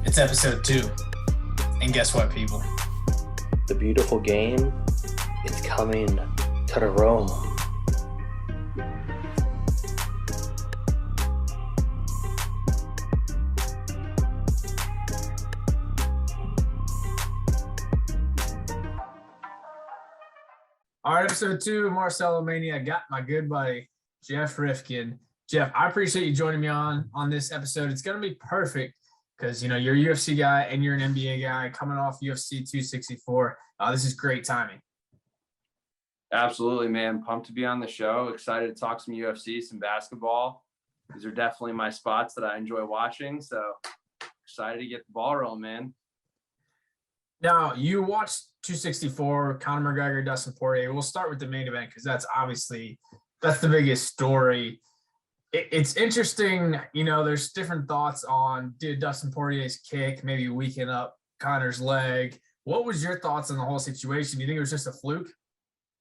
It's episode 2. And guess what, people? The beautiful game is coming to the Rome. All right, episode 2 of MarcelloMania. I got my good buddy, Jeff Rifkin. Jeff, I appreciate you joining me on this episode. It's going to be perfect because, you know, you're a UFC guy and you're an NBA guy coming off UFC 264. This is great timing. Absolutely, man. Pumped to be on the show. Excited to talk some UFC, some basketball. These are definitely my spots that I enjoy watching. So excited to get the ball rolling, man. Now, you watched 264, Conor McGregor, Dustin Poirier. We'll start with the main event because that's the biggest story. It's interesting, you know, there's different thoughts on, did Dustin Poirier's kick maybe weaken up Conor's leg? What was your thoughts on the whole situation? Do you think it was just a fluke?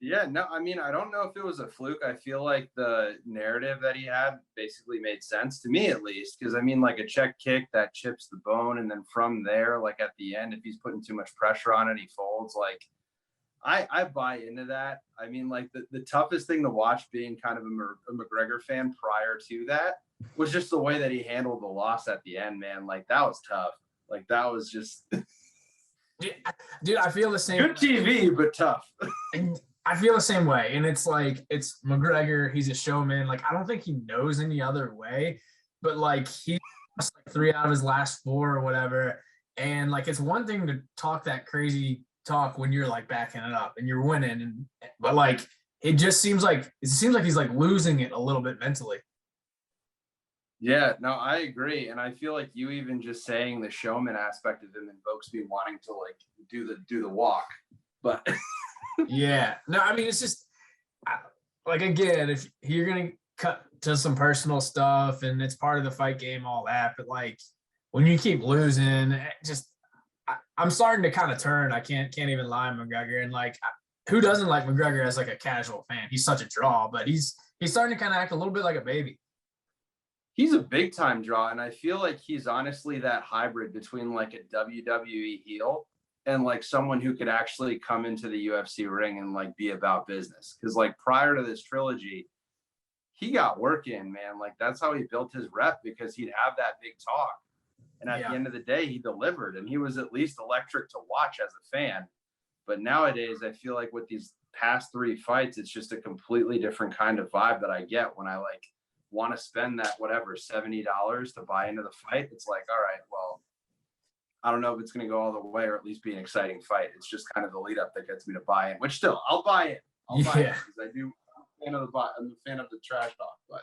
Yeah, no, I mean, I don't know if it was a fluke. I feel like the narrative that he had basically made sense to me, at least, because I mean, like a check kick that chips the bone, and then from there, like at the end, if he's putting too much pressure on it, he folds. Like, I buy into that. I mean, like the toughest thing to watch, being kind of a McGregor fan prior to that, was just the way that he handled the loss at the end, man. Like, that was tough. Like, that was just Dude, I feel the same. Good TV, but tough. I feel the same way. And it's like, it's McGregor. He's a showman. Like, I don't think he knows any other way, but like he lost like 3 out of his last 4 or whatever. And like, it's one thing to talk that crazy talk when you're like backing it up and you're winning. But like, it seems like he's like losing it a little bit mentally. Yeah, no, I agree. And I feel like you even just saying the showman aspect of him invokes me wanting to like do the walk. But yeah, no, I mean, it's just like, again, if you're going to cut to some personal stuff and it's part of the fight game, all that, but like when you keep losing, I'm starting to kind of turn. I can't even lie, McGregor. And like, who doesn't like McGregor as like a casual fan? He's such a draw, but he's starting to kind of act a little bit like a baby. He's a big time draw. And I feel like he's honestly that hybrid between like a WWE heel and like someone who could actually come into the UFC ring and like be about business. Cause like prior to this trilogy, he got work in, man. Like that's how he built his rep, because he'd have that big talk. And at the end of the day, he delivered, and he was at least electric to watch as a fan. But nowadays, I feel like with these past 3 fights, it's just a completely different kind of vibe that I get when I like want to spend that, whatever, $70 to buy into the fight. It's like, all right, well, I don't know if it's going to go all the way or at least be an exciting fight. It's just kind of the lead up that gets me to buy in, which still I'll buy it. I'll buy it because I'm a fan of the trash talk. But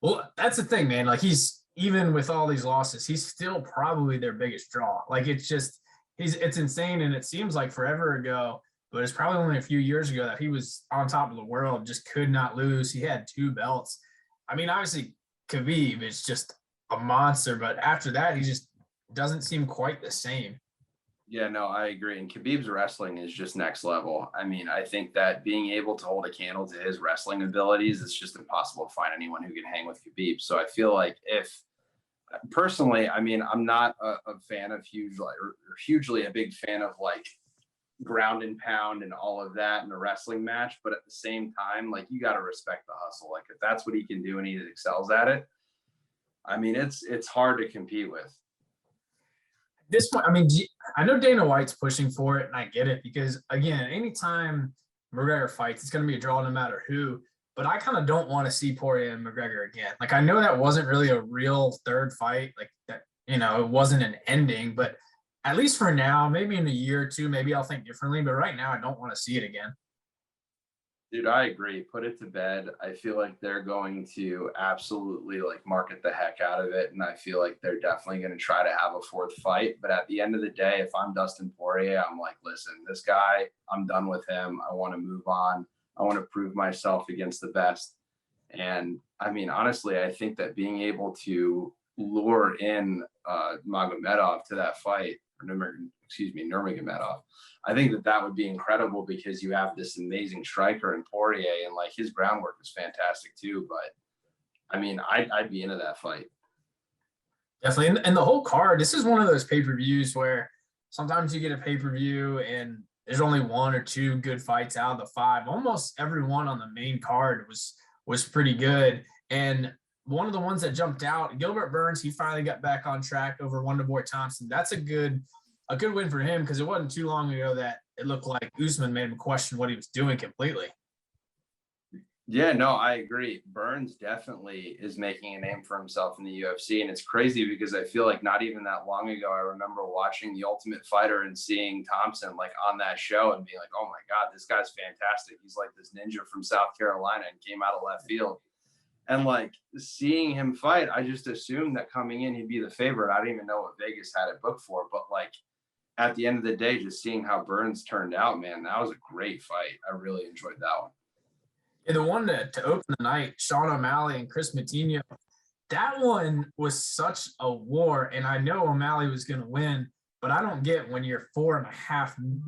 well, that's the thing, man. Like, he's, even with all these losses, he's still probably their biggest draw. Like, it's insane. And it seems like forever ago, but it's probably only a few years ago that he was on top of the world, just could not lose. He had 2 belts. I mean, obviously Khabib is just a monster, but after that, he just doesn't seem quite the same. yeah, no, I agree. And Khabib's wrestling is just next level. I mean, I think that being able to hold a candle to his wrestling abilities, it's just impossible to find anyone who can hang with Khabib. So I feel like personally, I mean, I'm not a fan of hugely a big fan of like ground and pound and all of that in a wrestling match. But at the same time, like, you got to respect the hustle. Like, if that's what he can do and he excels at it, I mean, it's hard to compete with. At this point, I mean, I know Dana White's pushing for it, and I get it, because again, anytime McGregor fights, it's going to be a draw no matter who. But I kind of don't want to see Poirier and McGregor again. Like, I know that wasn't really a real third fight, like that, you know, it wasn't an ending, but at least for now, maybe in a year or 2, maybe I'll think differently. But right now, I don't want to see it again. Dude, I agree. Put it to bed. I feel like they're going to absolutely like market the heck out of it. And I feel like they're definitely going to try to have a 4th fight. But at the end of the day, if I'm Dustin Poirier, I'm like, listen, this guy, I'm done with him. I want to move on. I want to prove myself against the best. And I mean, honestly, I think that being able to lure in Magomedov to that fight, or Nurmagomedov, I think that would be incredible, because you have this amazing striker in Poirier, and like his groundwork is fantastic too. But I mean, I'd be into that fight. Definitely. And the whole card, this is one of those pay-per-views where sometimes you get a pay-per-view and there's only one or two good fights out of the five. Almost everyone on the main card was pretty good. And one of the ones that jumped out, Gilbert Burns, he finally got back on track over Wonderboy Thompson. That's a good win for him, because it wasn't too long ago that it looked like Usman made him question what he was doing completely. Yeah, no, I agree. Burns definitely is making a name for himself in the UFC. And it's crazy because I feel like not even that long ago, I remember watching The Ultimate Fighter and seeing Thompson like on that show and being like, oh my God, this guy's fantastic. He's like this ninja from South Carolina and came out of left field. And like seeing him fight, I just assumed that coming in, he'd be the favorite. I didn't even know what Vegas had it booked for. But like at the end of the day, just seeing how Burns turned out, man, that was a great fight. I really enjoyed that one. Yeah, the one to open the night, Sean O'Malley and Chris Matinho, that one was such a war. And I know O'Malley was going to win, but I don't get when you're 4.5 minutes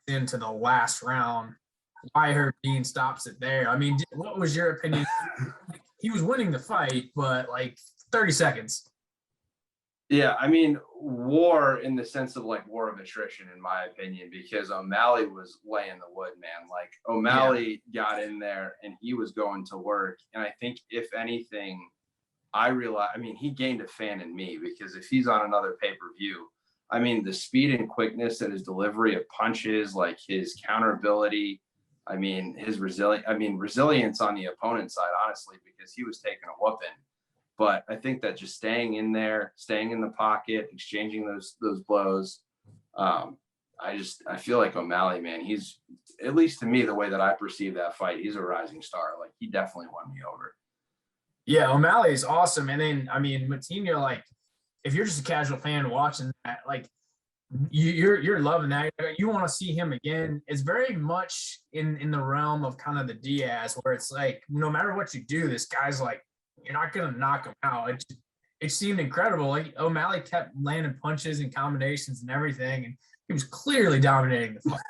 into the last round, why Herb stops it there. I mean, what was your opinion? He was winning the fight, but like 30 seconds. Yeah, I mean, war in the sense of like war of attrition, in my opinion, because O'Malley was laying the wood, man. Like O'Malley got in there and he was going to work. And I think if anything, I mean, he gained a fan in me, because if he's on another pay-per-view, I mean, the speed and quickness at his delivery of punches, like his counter ability, I mean, his resilience on the opponent's side, honestly, because he was taking a whooping. But I think that just staying in there, staying in the pocket, exchanging those blows, I feel like O'Malley, man, he's, at least to me, the way that I perceive that fight, he's a rising star. Like he definitely won me over. Yeah, O'Malley is awesome. And then, I mean, Matinho, like, if you're just a casual fan watching that, like, you're loving that. You want to see him again. It's very much in the realm of kind of the Diaz, where it's like, no matter what you do, this guy's like, you're not going to knock him out. It seemed incredible. Like O'Malley kept landing punches and combinations and everything, and he was clearly dominating the fight.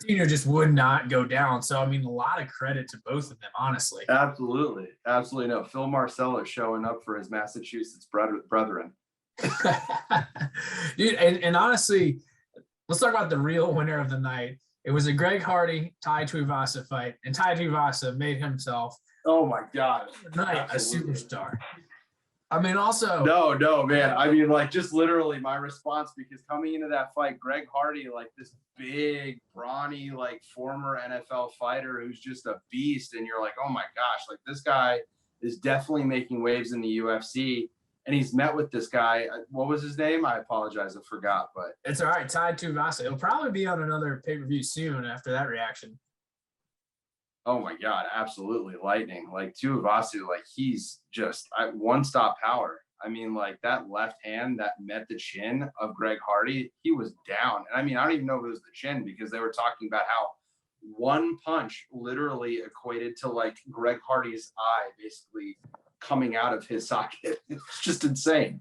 Matinho just would not go down. So, I mean, a lot of credit to both of them, honestly. Absolutely. Absolutely. No, Phil Marcello showing up for his Massachusetts brethren. Dude, and honestly, let's talk about the real winner of the night. It was a Greg Hardy, Tai Tuivasa fight, and Tai Tuivasa made himself, oh my God, a superstar. I mean, also no, man. I mean, like, just literally my response, because coming into that fight, Greg Hardy, like this big, brawny, like former NFL fighter who's just a beast, and you're like, oh my gosh, like this guy is definitely making waves in the UFC. And he's met with this guy. What was his name? I apologize, I forgot. But it's all right. Tai Tuivasa. It'll probably be on another pay-per-view soon after that reaction. Oh my God, absolutely lightning. Like Tuivasa, like he's just one-stop power. I mean, like that left hand that met the chin of Greg Hardy, he was down. And I mean, I don't even know if it was the chin, because they were talking about how one punch literally equated to like Greg Hardy's eye basically coming out of his socket. It's just insane.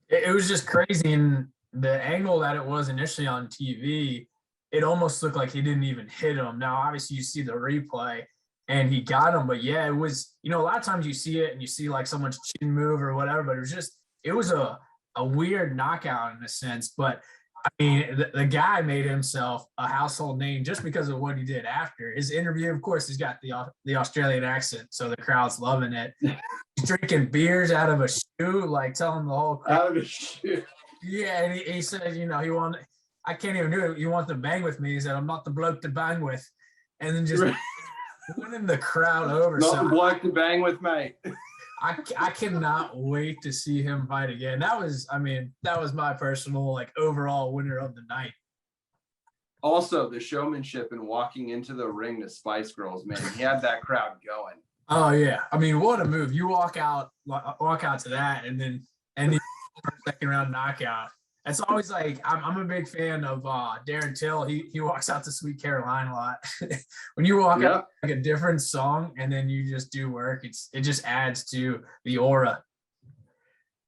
It was just crazy. And the angle that it was initially on TV, it almost looked like he didn't even hit him. Now, obviously, you see the replay and he got him. But yeah, it was, a lot of times you see it and you see like someone's chin move or whatever, but it was a weird knockout in a sense. But I mean, the guy made himself a household name just because of what he did after his interview. Of course, he's got the Australian accent, so the crowd's loving it. He's drinking beers out of a shoe, like telling the whole crowd. Out of a shoe. Yeah, and he said, he wanted, I can't even do it. You want to bang with me? He said, I'm not the bloke to bang with. And then just winning the crowd over. Not the bloke to bang with, mate. I cannot wait to see him fight again. That was my personal, like, overall winner of the night. Also, the showmanship and walking into the ring to Spice Girls, man, he had that crowd going. Oh yeah, I mean, what a move! You walk out to that, and then second round knockout. It's always like I'm a big fan of Darren Till. He walks out to Sweet Caroline a lot. When you walk out like a different song and then you just do work, it just adds to the aura.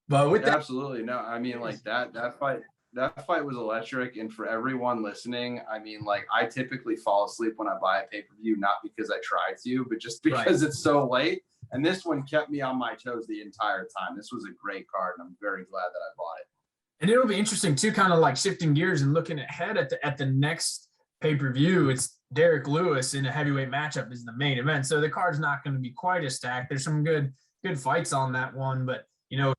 But with that, absolutely no, I mean, like that fight was electric. And for everyone listening, I mean, like I typically fall asleep when I buy a pay-per-view, not because I try to, but just because it's so late. And this one kept me on my toes the entire time. This was a great card, and I'm very glad that I bought it. And it'll be interesting too, kind of like shifting gears and looking ahead at the next pay-per-view. It's Derek Lewis in a heavyweight matchup is the main event. So the card's not going to be quite as stacked. There's some good fights on that one, but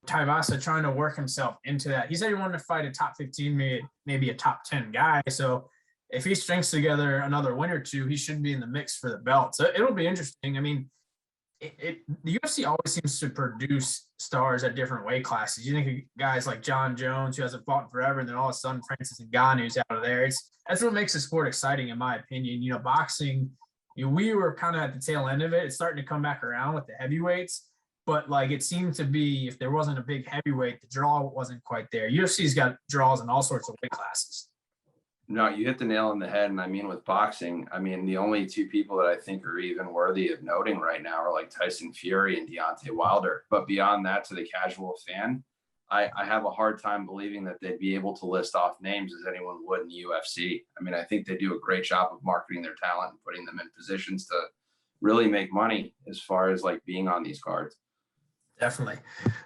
Taivasa trying to work himself into that. He said he wanted to fight a top 15, maybe a top 10 guy. So if he strings together another win or two, he should be in the mix for the belt. So it'll be interesting. I mean, the UFC always seems to produce stars at different weight classes. You think of guys like John Jones, who hasn't fought in forever, and then all of a sudden Francis Ngannou's out of there. That's what makes the sport exciting, in my opinion. Boxing, we were kind of at the tail end of it. It's starting to come back around with the heavyweights, but like it seemed to be, if there wasn't a big heavyweight, the draw wasn't quite there. UFC's got draws in all sorts of weight classes. No, you hit the nail on the head. And I mean, with boxing, I mean, the only two people that I think are even worthy of noting right now are like Tyson Fury and Deontay Wilder. But beyond that, to the casual fan, I have a hard time believing that they'd be able to list off names as anyone would in the UFC. I mean, I think they do a great job of marketing their talent and putting them in positions to really make money as far as like being on these cards. Definitely.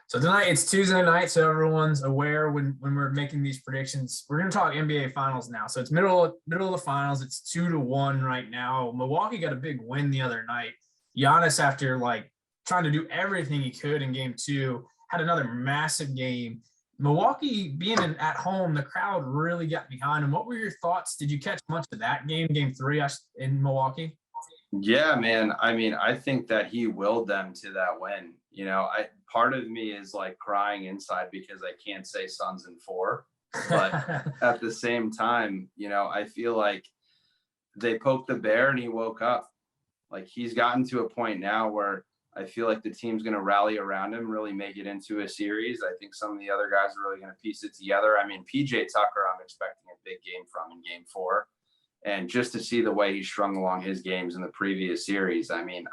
So tonight it's Tuesday night, so everyone's aware when we're making these predictions. We're going to talk NBA Finals now. So it's middle of the finals. It's 2-1 right now. Milwaukee got a big win the other night. Giannis, after like trying to do everything he could in game 2, had another massive game. Milwaukee being at home, the crowd really got behind him. What were your thoughts? Did you catch much of that game 3 in Milwaukee? Yeah, man. I mean, I think that he willed them to that win. Part of me is like crying inside because I can't say Suns in 4, but at the same time, I feel like they poked the bear and he woke up. Like he's gotten to a point now where I feel like the team's going to rally around him, really make it into a series. I think some of the other guys are really going to piece it together. I mean, PJ Tucker, I'm expecting a big game from in game 4. And just to see the way he strung along his games in the previous series, I mean,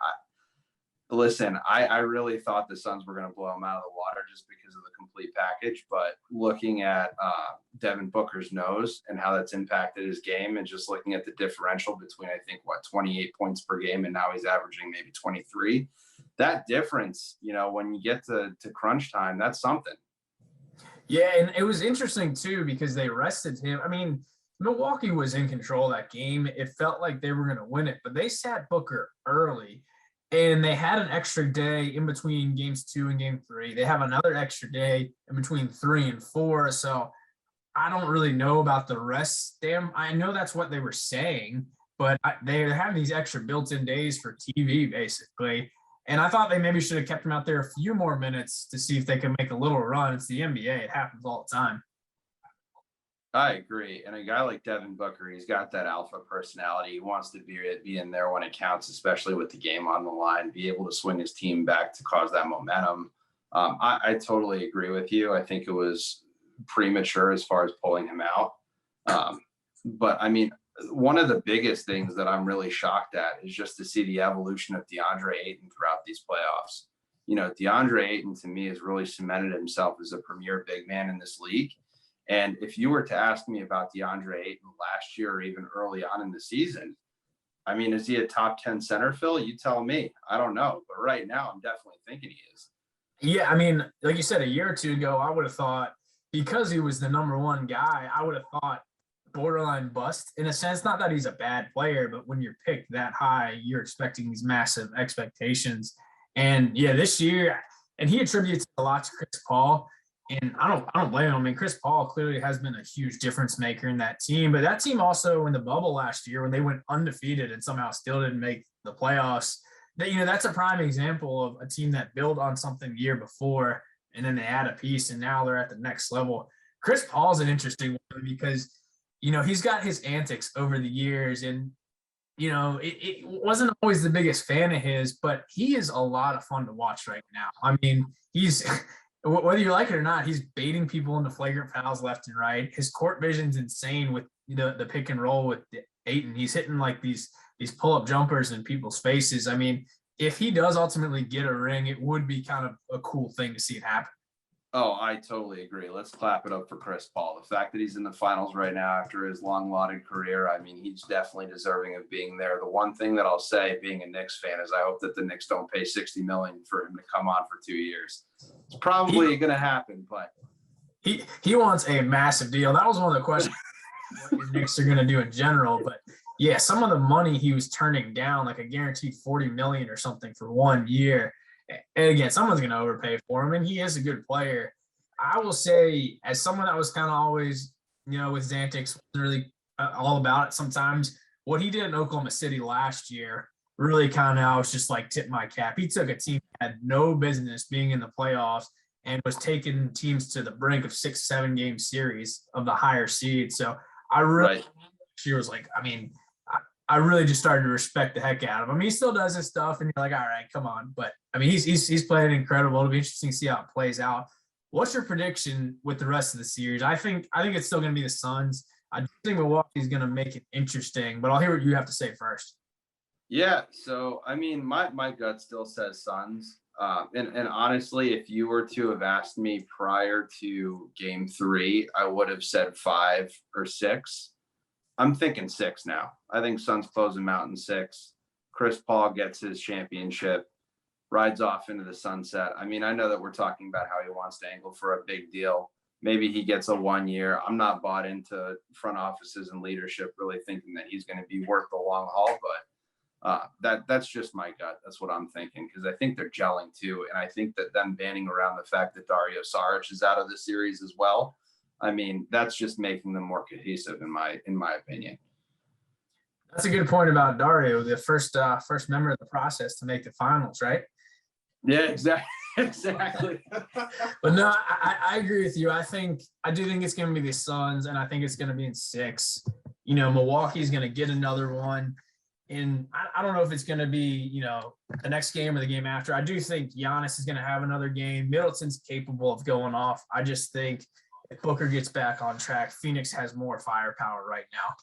I really thought the Suns were going to blow him out of the water just because of the complete package. But looking at Devin Booker's nose and how that's impacted his game, and just looking at the differential between, I think, 28 points per game, and now he's averaging maybe 23. That difference, when you get to crunch time, that's something. Yeah, and it was interesting too because they rested him. I mean, Milwaukee was in control of that game. It felt like they were going to win it, but they sat Booker early. And they had an extra day in between games 2 and game 3. They have another extra day in between 3 and 4. So I don't really know about the rest. I know that's what they were saying, but they have these extra built-in days for TV, basically. And I thought they maybe should have kept him out there a few more minutes to see if they could make a little run. It's the NBA. It happens all the time. I agree. And a guy like Devin Booker, he's got that alpha personality. He wants to be in there when it counts, especially with the game on the line, be able to swing his team back to cause that momentum. I totally agree with you. I think it was premature as far as pulling him out. But I mean, one of the biggest things that I'm really shocked at is just to see the evolution of DeAndre Ayton throughout these playoffs. DeAndre Ayton to me has really cemented himself as a premier big man in this league. And if you were to ask me about DeAndre Ayton last year or even early on in the season, I mean, is he a top 10 center, Phil? You tell me. I don't know. But right now, I'm definitely thinking he is. Yeah, I mean, like you said, a year or two ago, I would have thought, because he was the number 1 guy, I would have thought borderline bust in a sense. Not that he's a bad player, but when you're picked that high, you're expecting these massive expectations. And yeah, this year, and he attributes a lot to Chris Paul. And I don't blame him. I mean, Chris Paul clearly has been a huge difference maker in that team. But that team also in the bubble last year when they went undefeated and somehow still didn't make the playoffs, that's a prime example of a team that built on something the year before and then they add a piece and now they're at the next level. Chris Paul's an interesting one because, he's got his antics over the years and, it wasn't always the biggest fan of his, but he is a lot of fun to watch right now. I mean, he's – whether you like it or not, he's baiting people into flagrant fouls left and right. His court vision's insane with the pick and roll with Ayton. He's hitting like these pull-up jumpers in people's faces. I mean, if he does ultimately get a ring, it would be kind of a cool thing to see it happen. Oh, I totally agree. Let's clap it up for Chris Paul. The fact that he's in the finals right now after his long lauded career, I mean, he's definitely deserving of being there. The one thing that I'll say, being a Knicks fan, is I hope that the Knicks don't pay $60 million for him to come on for 2 years. It's probably going to happen, but he wants a massive deal. That was one of the questions what your Knicks are going to do in general. But yeah, some of the money he was turning down, like a guaranteed 40 million or something for 1 year. And again, someone's going to overpay for him, and he is a good player. I will say, as someone that was kind of always, with Xantix, really all about it sometimes, what he did in Oklahoma City last year really kind of, I was just like, tip my cap. He took a team that had no business being in the playoffs and was taking teams to the brink of 6-7 game series of the higher seed. So I really, she was like, I mean, I really just started to respect the heck out of him. He still does his stuff, and you're like, all right, come on. But I mean, he's playing incredible. It'll be interesting to see how it plays out. What's your prediction with the rest of the series? I think it's still going to be the Suns. I think Milwaukee's going to make it interesting, but I'll hear what you have to say first. Yeah, so I mean, my gut still says Suns. And honestly, if you were to have asked me prior to Game 3, I would have said 5 or 6. I'm thinking 6 now. I think Suns close them out in 6. Chris Paul gets his championship, rides off into the sunset. I mean, I know that we're talking about how he wants to angle for a big deal. Maybe he gets a 1 year. I'm not bought into front offices and leadership really thinking that he's going to be worth the long haul, but that's just my gut. That's what I'm thinking, because I think they're gelling too. And I think that them banning around the fact that Dario Saric is out of the series as well, I mean, that's just making them more cohesive in my opinion. That's a good point about Dario, the first member of the process to make the finals, right? Yeah, exactly. Exactly. But no, I agree with you. I do think it's going to be the Suns, and I think it's going to be in 6. Milwaukee's going to get another one. And I don't know if it's going to be, the next game or the game after. I do think Giannis is going to have another game. Middleton's capable of going off. I just think if Booker gets back on track, Phoenix has more firepower right now.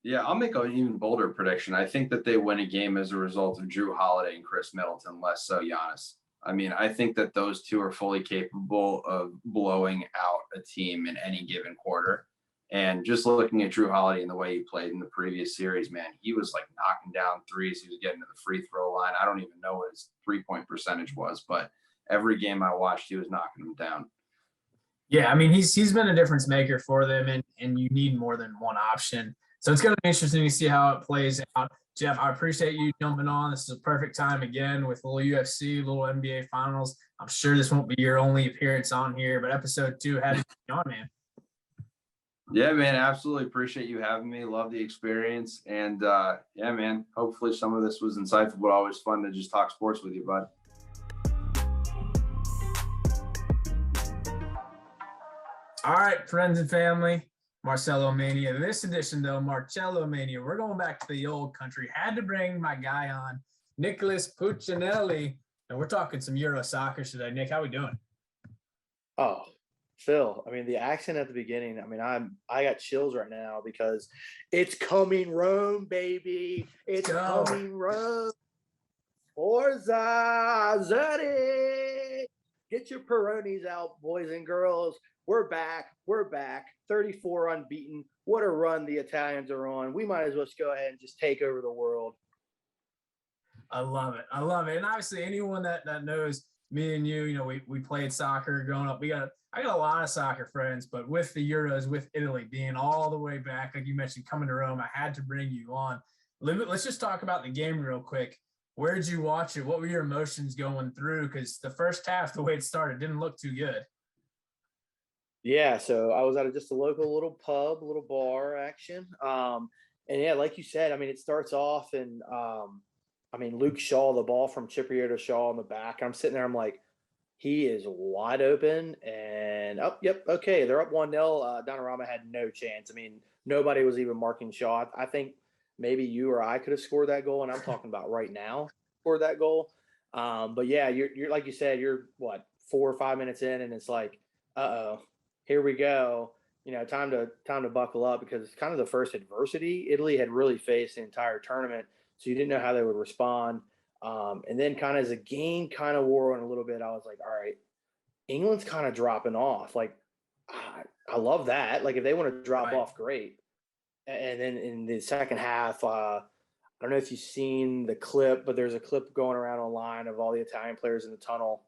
Yeah, I'll make an even bolder prediction. I think that they win a game as a result of Drew Holiday and Chris Middleton, less so Giannis. I mean, I think that those two are fully capable of blowing out a team in any given quarter. And just looking at Drew Holiday and the way he played in the previous series, man, he was like knocking down threes. He was getting to the free throw line. I don't even know what his 3-point percentage was, but every game I watched, he was knocking them down. Yeah, I mean, he's been a difference maker for them, and you need more than one option. So it's going to be interesting to see how it plays out. Jeff, I appreciate you jumping on. This is a perfect time again with a little UFC, a little NBA finals. I'm sure this won't be your only appearance on here, but episode 2 had to be on, man. Yeah, man, absolutely appreciate you having me. Love the experience. And yeah, man, hopefully some of this was insightful, but always fun to just talk sports with you, bud. All right, friends and family, MarcelloMania. This edition, though, MarcelloMania, we're going back to the old country. Had to bring my guy on, Nicholas Puccinelli, and we're talking some Euro soccer today. Nick, how we doing? Oh, Phil, I mean, the accent at the beginning, I mean, I got chills right now because it's coming Rome, baby. It's coming Rome. Forza Zeti. Get your Peronis out, boys and girls. We're back. 34 unbeaten. What a run the Italians are on. We might as well just go ahead and just take over the world. I love it. And obviously anyone that knows me and you, we played soccer growing up. I got a lot of soccer friends, but with the Euros, with Italy being all the way back, like you mentioned, coming to Rome, I had to bring you on. Let's just talk about the game real quick. Where did you watch it? What were your emotions going through? Because the first half, the way it started, didn't look too good. Yeah, so I was at just a local little pub, little bar action. And yeah, like you said, I mean, it starts off and Luke Shaw, the ball from Cipriano Shaw in the back. I'm sitting there, I'm like, he is wide open and okay. They're up 1-0. Donnarumma had no chance. I mean, nobody was even marking Shaw. I think maybe you or I could have scored that goal, and I'm talking about right now, scored that goal. But yeah, you're like you said, you're what, 4 or 5 minutes in, and it's like, here we go. Time to buckle up, because it's kind of the first adversity Italy had really faced the entire tournament. So you didn't know how they would respond. And then kind of as the game kind of wore on a little bit, I was like, all right, England's kind of dropping off. Like, I love that. Like, if they want to drop Right. off, great. And then in the second half, I don't know if you've seen the clip, but there's a clip going around online of all the Italian players in the tunnel,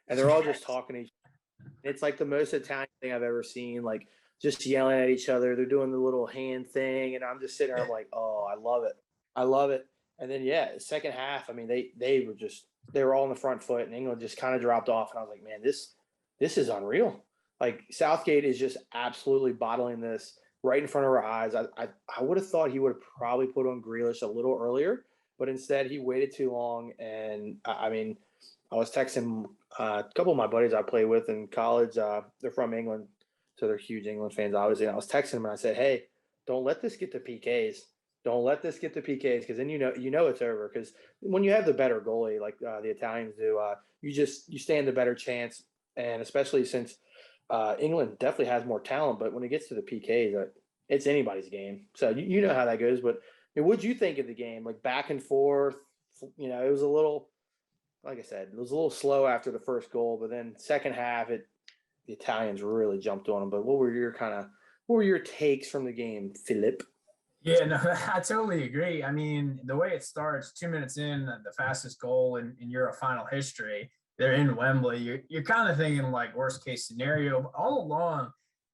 and they're all just talking to each other. It's like the most Italian thing I've ever seen. Like, just yelling at each other. They're doing the little hand thing, and I'm just sitting there. I'm like, oh, I love it. I love it. And then second half. I mean, they were all on the front foot, and England just kind of dropped off. And I was like, man, this is unreal. Like, Southgate is just absolutely bottling this right in front of our eyes. I would have thought he would have probably put on Grealish a little earlier, but instead he waited too long. And I mean, I was texting a couple of my buddies I play with in college. They're from England, so they're huge England fans, obviously. And I was texting them and I said, "Hey, don't let this get to PKs. Don't let this get to PKs, because then you know it's over. Because when you have the better goalie like the Italians do, you stand a better chance. And especially since England definitely has more talent, but when it gets to the PKs, it's anybody's game. So you know how that goes. But what'd you think of the game? Like, back and forth, it was a little, like I said, it was a little slow after the first goal, but then second half, the Italians really jumped on them. But what were your takes from the game, Philip? Yeah, no, I totally agree. I mean, the way it starts, 2 minutes in, the fastest goal in Euro final history, they're in Wembley. You're kind of thinking like worst case scenario. But all along,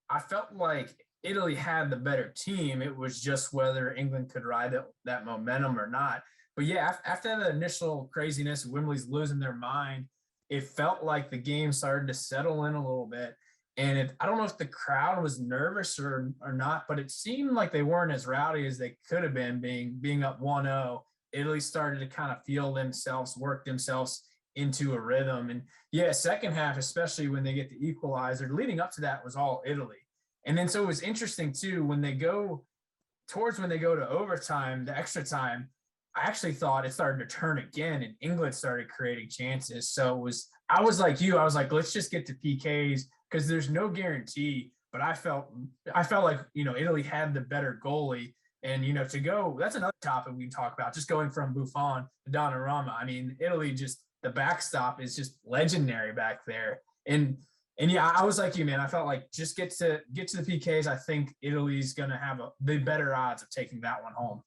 I felt like Italy had the better team. It was just whether England could ride that momentum or not. But yeah, after that initial craziness, Wembley's losing their mind, it felt like the game started to settle in a little bit. And I don't know if the crowd was nervous or not, but it seemed like they weren't as rowdy as they could have been, being up 1-0. Italy started to kind of feel themselves, work themselves into a rhythm. And yeah, second half, especially when they get the equalizer, leading up to that was all Italy. And then so it was interesting too, when they go to overtime, the extra time, I actually thought it started to turn again and England started creating chances. So I was like you, I was like, let's just get to PKs because there's no guarantee. But I felt like, Italy had the better goalie. And, that's another topic we can talk about, just going from Buffon to Donnarumma. I mean, Italy the backstop is just legendary back there. And yeah, I was like you, man. I felt like just get to the PKs. I think Italy's going to have the better odds of taking that one home.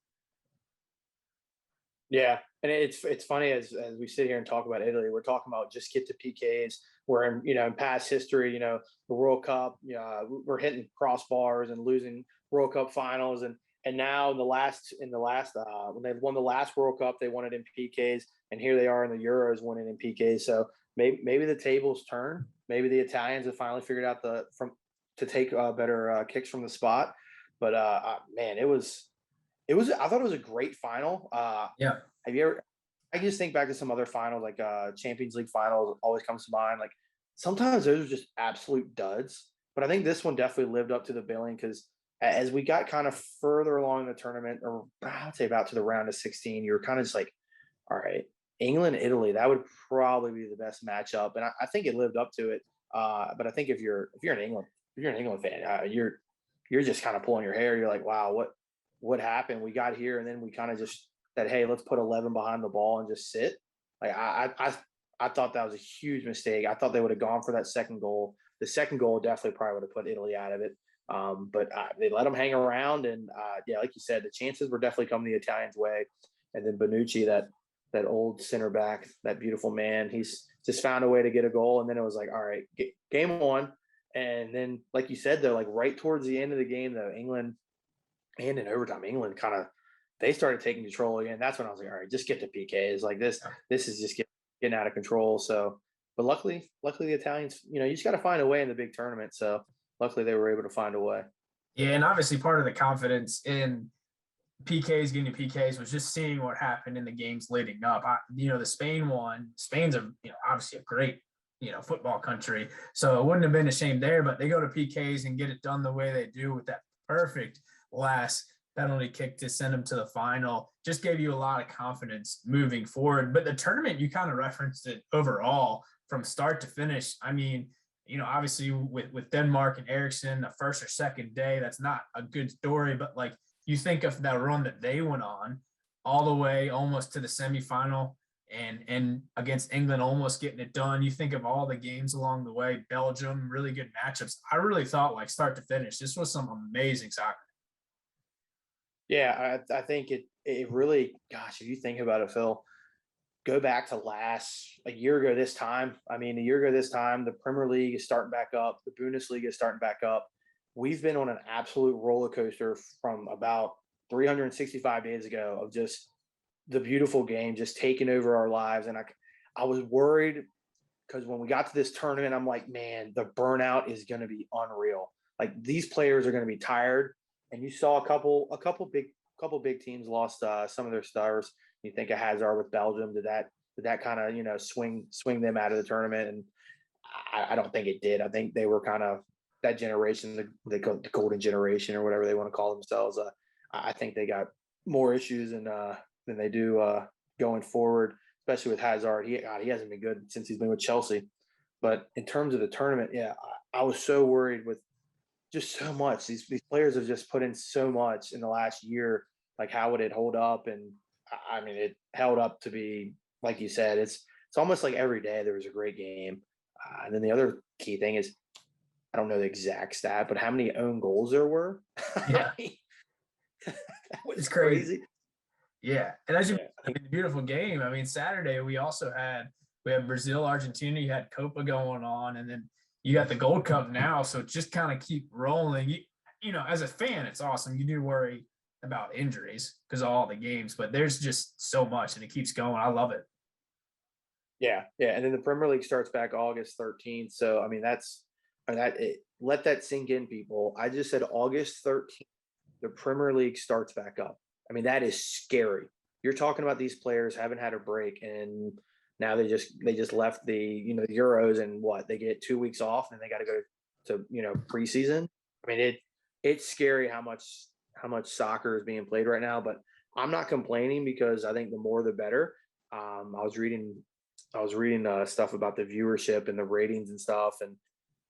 Yeah, and it's funny as we sit here and talk about Italy, we're talking about just get to PKs. Where in past history, the World Cup, we're hitting crossbars and losing World Cup finals, and now in the last when they won the last World Cup, they won it in PKs, and here they are in the Euros winning in PKs. So maybe the tables turn. Maybe the Italians have finally figured out to take better kicks from the spot. But man, it was. I thought it was a great final. Yeah. Have you ever? I just think back to some other finals, like Champions League finals, always comes to mind. Like, sometimes those are just absolute duds, but I think this one definitely lived up to the billing, because as we got kind of further along in the tournament, or I'd say about to the round of 16, you were kind of just like, all right, England, Italy, that would probably be the best matchup, and I think it lived up to it. But I think if you're an England fan, you're just kind of pulling your hair. You're like, wow, what happened? We got here, and then we kind of just said, hey, let's put 11 behind the ball and just sit. Like, I thought that was a huge mistake. I thought they would have gone for that second goal. The second goal definitely probably would have put Italy out of it. But they let them hang around, and yeah, like you said, the chances were definitely coming the Italians' way. And then Bonucci, that old center back, that beautiful man, he's just found a way to get a goal. And then it was like, all right, game on. And then, like you said, though, like right towards the end of the game, though, England, and in overtime, England they started taking control again. That's when I was like, all right, just get to PKs. Like, this is just getting out of control. So, but luckily the Italians, you just got to find a way in the big tournament. So luckily they were able to find a way. Yeah, and obviously part of the confidence in PKs, getting to PKs, was just seeing what happened in the games leading up. The Spain one. Spain's obviously a great football country, so it wouldn't have been a shame there. But they go to PKs and get it done the way they do with that perfect last penalty kick to send them to the final. Just gave you a lot of confidence moving forward. But the tournament, you kind of referenced it overall from start to finish. I mean, obviously with Denmark and Ericsson, the first or second day, that's not a good story. But like, you think of that run that they went on all the way almost to the semifinal and against England almost getting it done. You think of all the games along the way, Belgium, really good matchups. I really thought like start to finish, this was some amazing soccer. Yeah, I think it really, gosh, if you think about it, Phil, go back to a year ago this time. I mean, a year ago this time, the Premier League is starting back up, the Bundesliga is starting back up. We've been on an absolute roller coaster from about 365 days ago of just the beautiful game just taking over our lives. And I was worried because when we got to this tournament, I'm like, man, the burnout is going to be unreal. Like these players are going to be tired. And you saw a couple big teams lost some of their stars. You think of Hazard with Belgium. Did that kind of swing them out of the tournament? And I don't think it did. I think they were kind of that generation, the golden generation or whatever they want to call themselves. I think they got more issues than they do going forward, especially with Hazard. He hasn't been good since he's been with Chelsea. But in terms of the tournament, yeah, I was so worried with just so much. These players have just put in so much in the last year. Like, how would it hold up? And I mean, it held up to be, like you said, it's almost like every day there was a great game. And then the other key thing is, I don't know the exact stat, but how many own goals there were. Yeah, That was it's crazy. crazy. Yeah, and as you Yeah. mentioned, a beautiful game. I mean, Saturday we also had Brazil, Argentina. You had Copa going on, and then you got the Gold Cup now. So just kind of keep rolling. You know, as a fan, it's awesome. You do worry about injuries because of all the games, but there's just so much, and it keeps going. I love it. Yeah, yeah, and then the Premier League starts back August 13th. So I mean, let that sink in, people. I just said August 13th. The Premier League starts back up. I mean, that is scary. You're talking about these players haven't had a break, and now they just left the Euros, and what, they get 2 weeks off, and they got to go to preseason. I mean, it's scary how much soccer is being played right now. But I'm not complaining because I think the more the better. I was reading stuff about the viewership and the ratings and stuff, and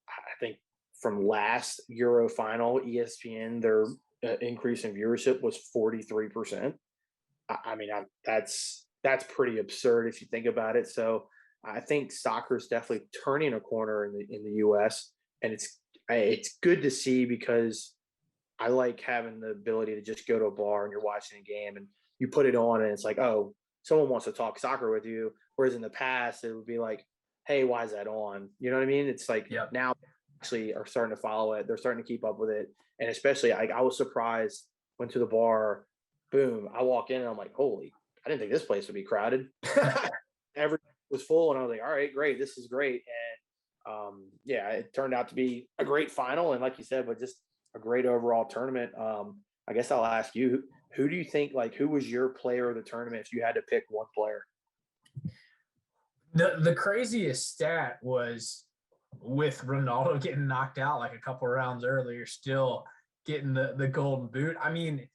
I think from last Euro final, ESPN, their increase in viewership was 43%. I mean, that's pretty absurd if you think about it. So I think soccer is definitely turning a corner in the U.S. and it's good to see because I like having the ability to just go to a bar and you're watching a game and you put it on and it's like, oh, someone wants to talk soccer with you. Whereas in the past, it would be like, hey, why is that on? You know what I mean? It's like now actually are starting to follow it. They're starting to keep up with it. And especially I was surprised, went to the bar, boom, I walk in and I'm like, holy, I didn't think this place would be crowded. Everything was full. And I was like, all right, great. This is great. And yeah, it turned out to be a great final. And like you said, but just a great overall tournament. I guess I'll ask you, who do you think, like, who was your player of the tournament if you had to pick one player? The craziest stat was with Ronaldo getting knocked out like a couple rounds earlier, still getting the golden boot. I mean,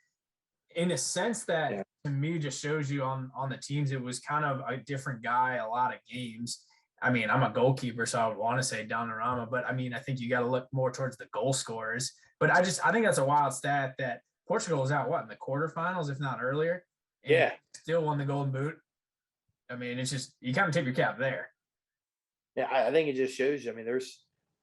in a sense that to me just shows you on the teams, it was kind of a different guy, a lot of games. I mean, I'm a goalkeeper, so I would want to say Donnarumma, but I mean, I think you got to look more towards the goal scorers. But I think that's a wild stat that Portugal was out in the quarterfinals, if not earlier, and still won the golden boot. I mean, it's just you kind of tip your cap there. Yeah, I think it just shows you. I mean,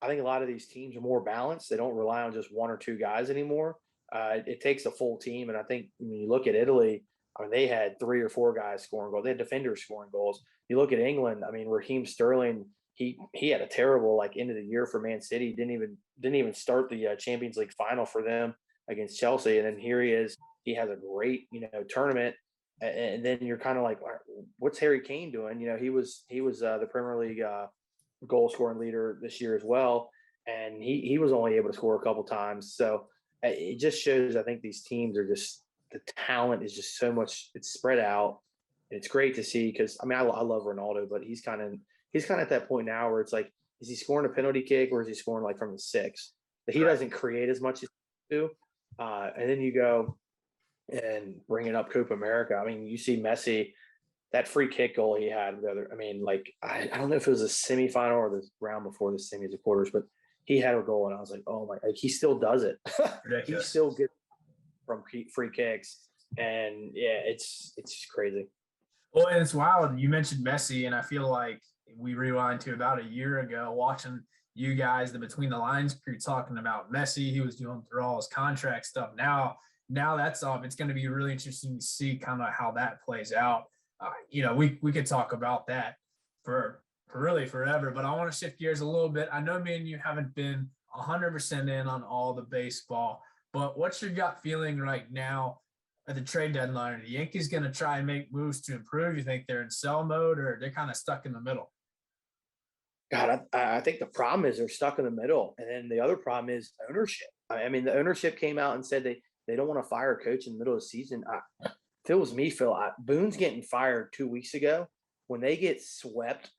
I think a lot of these teams are more balanced. They don't rely on just one or two guys anymore. It takes a full team, and I think when you look at Italy, I mean, they had 3 or 4 guys scoring goals. They had defenders scoring goals. You look at England. I mean, Raheem Sterling, he had a terrible end of the year for Man City. Didn't even start the Champions League final for them against Chelsea, and then here he is. He has a great tournament, and then you're kind of like, what's Harry Kane doing? He was the Premier League goal scoring leader this year as well, and he was only able to score a couple times. So it just shows. I think these teams are just, the talent is just so much. It's spread out. And it's great to see because I mean I love Ronaldo, but he's kind of at that point now where it's like, is he scoring a penalty kick or is he scoring like from the 6? But he doesn't create as much as he do. And then you go and bringing up Copa America. I mean, you see Messi, that free kick goal he had the other. I mean, like I don't know if it was a semifinal or the round before the semis or quarters, but he had a goal and I was like, oh my! Like he still does it. He still gets from free kicks, and yeah, it's just crazy. Well, and it's wild. You mentioned Messi, and I feel like we rewind to about a year ago watching you guys, the Between the Lines crew, talking about Messi. He was doing through all his contract stuff. Now that's off. It's going to be really interesting to see kind of how that plays out. We could talk about that for really forever, but I want to shift gears a little bit. I know me and you haven't been 100% in on all the baseball, but what's your gut feeling right now at the trade deadline? Are the Yankees going to try and make moves to improve? You think they're in sell mode, or they're kind of stuck in the middle? God, I think the problem is they're stuck in the middle, and then the other problem is ownership. I mean, the ownership came out and said they don't want to fire a coach in the middle of the season. If it was me, Phil, Boone's getting fired 2 weeks ago when they get swept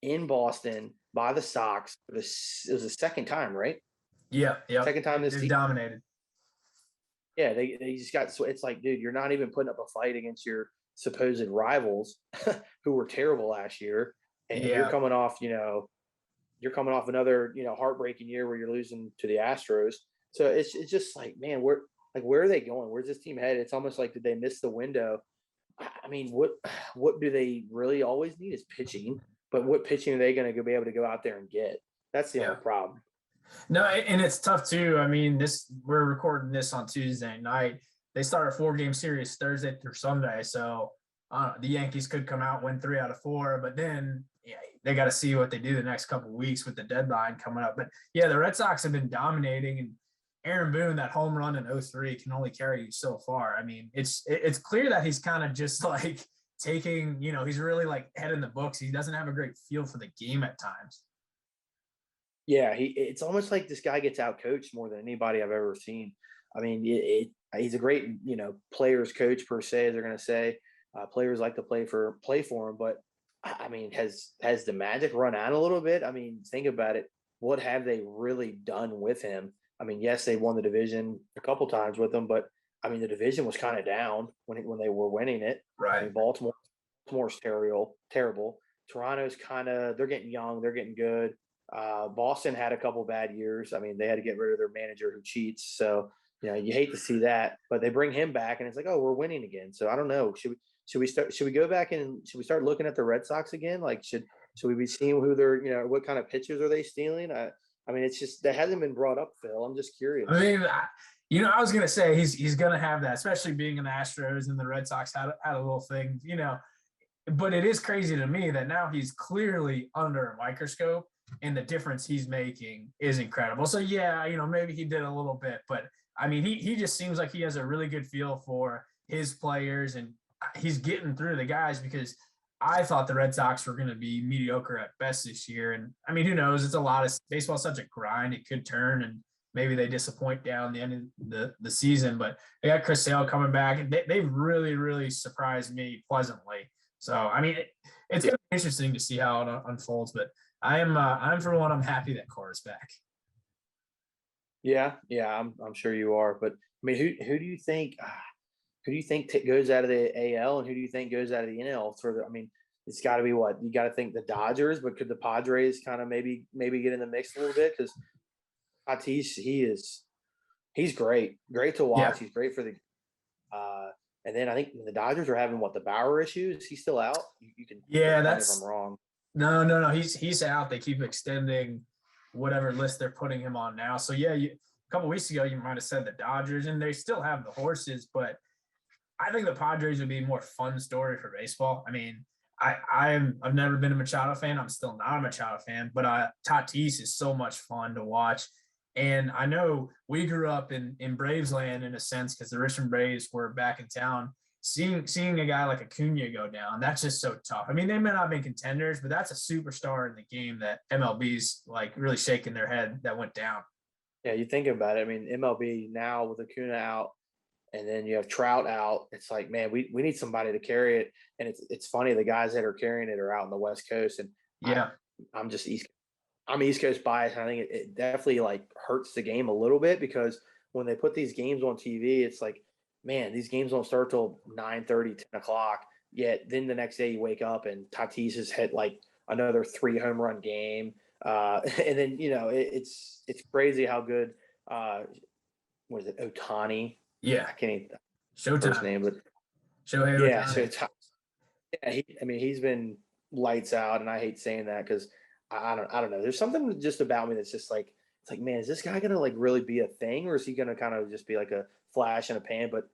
in Boston by the Sox. It was the second time, right? Yeah. Second time this They've season. dominated. Yeah, they just got. It's like, dude, you're not even putting up a fight against your supposed rivals who were terrible last year, and you're coming off, another, heartbreaking year where you're losing to the Astros. So it's just like, man, where are they going? Where's this team headed? It's almost like, did they miss the window? I mean, what do they really always need is pitching, but what pitching are they going to be able to go out there and get? That's the only problem. No, and it's tough too. I mean, we're recording this on Tuesday night. They start a 4-game series Thursday through Sunday, so the Yankees could come out, win 3 out of 4, but then they got to see what they do the next couple of weeks with the deadline coming up. But yeah, the Red Sox have been dominating, and Aaron Boone, that home run in 03 can only carry you so far. I mean, it's clear that he's kind of just like taking, he's really like head in the books. He doesn't have a great feel for the game at times. Yeah, it's almost like this guy gets out coached more than anybody I've ever seen. I mean, he's a great, players coach per se, they're going to say. Players like to play for him, but I mean, has the magic run out a little bit? I mean, think about it. What have they really done with him? I mean, yes, they won the division a couple times with him, but I mean, the division was kind of down when they were winning it. Right. I mean, Baltimore's terrible. Toronto's they're getting young, they're getting good. Boston had a couple bad years. I mean, they had to get rid of their manager who cheats. So, you hate to see that, but they bring him back and it's like, oh, we're winning again. So I don't know. Should we go back and should we start looking at the Red Sox again? Like, should we be seeing who they're, what kind of pitchers are they stealing? I mean, it's just, that hasn't been brought up, Phil. I'm just curious. I mean, I was going to say he's going to have that, especially being in the Astros, and the Red Sox had a little thing, but it is crazy to me that now he's clearly under a microscope, and the difference he's making is incredible. So yeah, maybe he did a little bit, but I mean, he just seems like he has a really good feel for his players, and he's getting through the guys, because I thought the Red Sox were going to be mediocre at best this year. And I mean, who knows? It's a lot of baseball, such a grind. It could turn, and maybe they disappoint down the end of the season, but they got Chris Sale coming back, and they've really, really surprised me pleasantly. So, I mean, it's going to be interesting to see how it unfolds, but I'm for one, I'm happy that Cora's back. Yeah, I'm sure you are. But I mean, who do you think goes out of the AL, and who do you think goes out of the NL? I mean, it's got to be what you got to think the Dodgers, but could the Padres kind of maybe get in the mix a little bit? Because Tatis, he's great to watch. Yeah. He's great for the. And then I think the Dodgers are having the Bauer issue. Is he still out? You can. Yeah, if I'm wrong. No. He's out. They keep extending whatever list they're putting him on now. So yeah, a couple weeks ago you might have said the Dodgers, and they still have the horses, but I think the Padres would be a more fun story for baseball. I mean, I've never been a Machado fan. I'm still not a Machado fan, but Tatis is so much fun to watch. And I know we grew up in Braves land in a sense, because the Richmond Braves were back in town. Seeing a guy like Acuna go down, that's just so tough. I mean, they may not be contenders, but that's a superstar in the game that MLB's like really shaking their head that went down. Yeah, you think about it. I mean, MLB now with Acuna out, and then you have Trout out. It's like, man, we need somebody to carry it. And it's funny, the guys that are carrying it are out on the West Coast, and yeah, I'm just I'm East Coast biased, and I think it definitely like hurts the game a little bit, because when they put these games on TV, it's like, man, these games don't start till 9:30, 10 o'clock. Yet then the next day you wake up and Tatis has hit like another 3 home run game, and then it's crazy how good. What is it, Ohtani? Yeah, I can't even Showtime. First name, but Shohei yeah, Ohtani. Yeah, he's been lights out, and I hate saying that because I don't know. There's something just about me that's just like it's like, man, is this guy gonna like really be a thing, or is he gonna kind of just be like a flash in a pan? But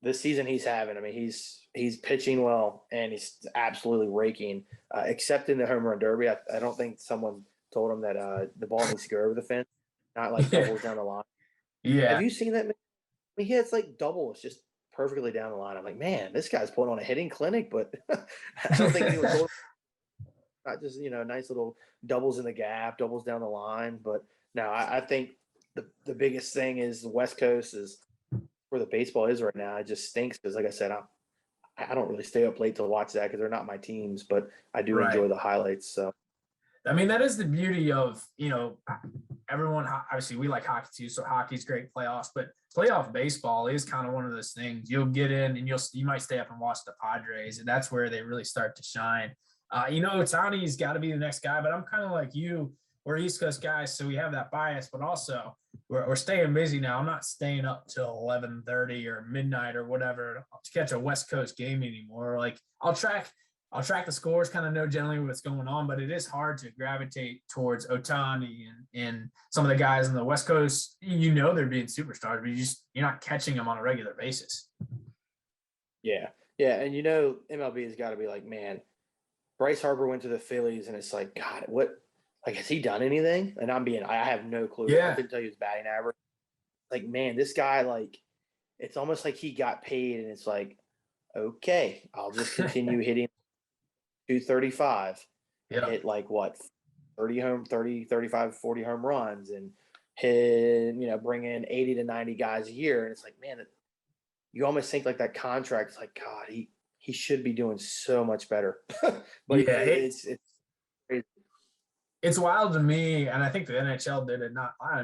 this season he's having, I mean, he's pitching well, and he's absolutely raking. Except in the home run derby, I don't think someone told him that the ball needs to go over the fence, not like Yeah. doubles down the line. Have Yeah. you seen that? I mean, he hits like doubles just perfectly down the line. I'm like, man, this guy's putting on a hitting clinic, but I don't think anyone told him. Not just nice little doubles in the gap, doubles down the line. But no, I think the biggest thing is the West Coast is where the baseball is right now. It just stinks because, like I said, I don't really stay up late to watch that because they're not my teams, but I do Right. enjoy the highlights. So I mean, that is the beauty of, everyone, obviously we like hockey too. So hockey's great playoffs, but playoff baseball is kind of one of those things you'll get in and you might stay up and watch the Padres, and that's where they really start to shine. Otani's got to be the next guy, but I'm kind of like you. We're East Coast guys, so we have that bias, but also we're staying busy now. I'm not staying up till 11:30 or midnight or whatever to catch a West Coast game anymore. Like I'll track the scores, kind of know generally what's going on, but it is hard to gravitate towards Otani and some of the guys on the West Coast. They're being superstars, but you're not catching them on a regular basis. yeah, and MLB has got to be like, man, Bryce Harper went to the Phillies, and it's like, God, what? Like, has he done anything? And I have no clue. I Yeah. couldn't tell you his batting average. Like, man, this guy, like, it's almost like he got paid, and it's like, okay, I'll just continue hitting 235 and Yeah. hit like what 35, 40 home runs and hit, bring in 80 to 90 guys a year. And it's like, man, you almost think like that contract is like, God, he should be doing so much better. But Yeah. it's crazy. It's wild to me, and I think the NHL did it. It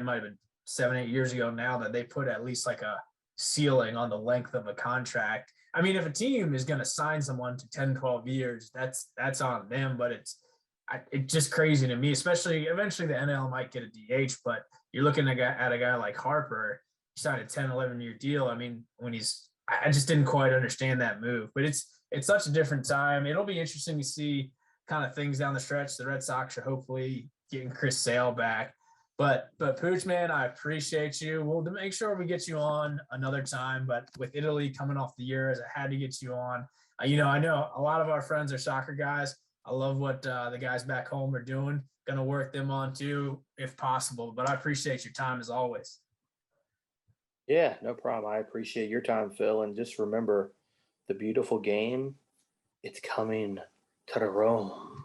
might have been 7-8 years ago now that they put at least like a ceiling on the length of a contract. I mean, if a team is going to sign someone to 10, 12 years, that's on them. But it's just crazy to me, especially eventually the NL might get a DH, but you're looking at a guy like Harper, he signed a 10, 11-year deal. I mean, I just didn't quite understand that move, but it's such a different time. It'll be interesting to see kind of things down the stretch. The Red Sox are hopefully getting Chris Sale back. But Pooch, man, I appreciate you. We'll make sure we get you on another time. But with Italy coming off the Euros, I had to get you on. I know a lot of our friends are soccer guys. I love what the guys back home are doing. Going to work them on too, if possible. But I appreciate your time as always. Yeah, no problem. I appreciate your time, Phil. And just remember the beautiful game. It's coming to the Rome.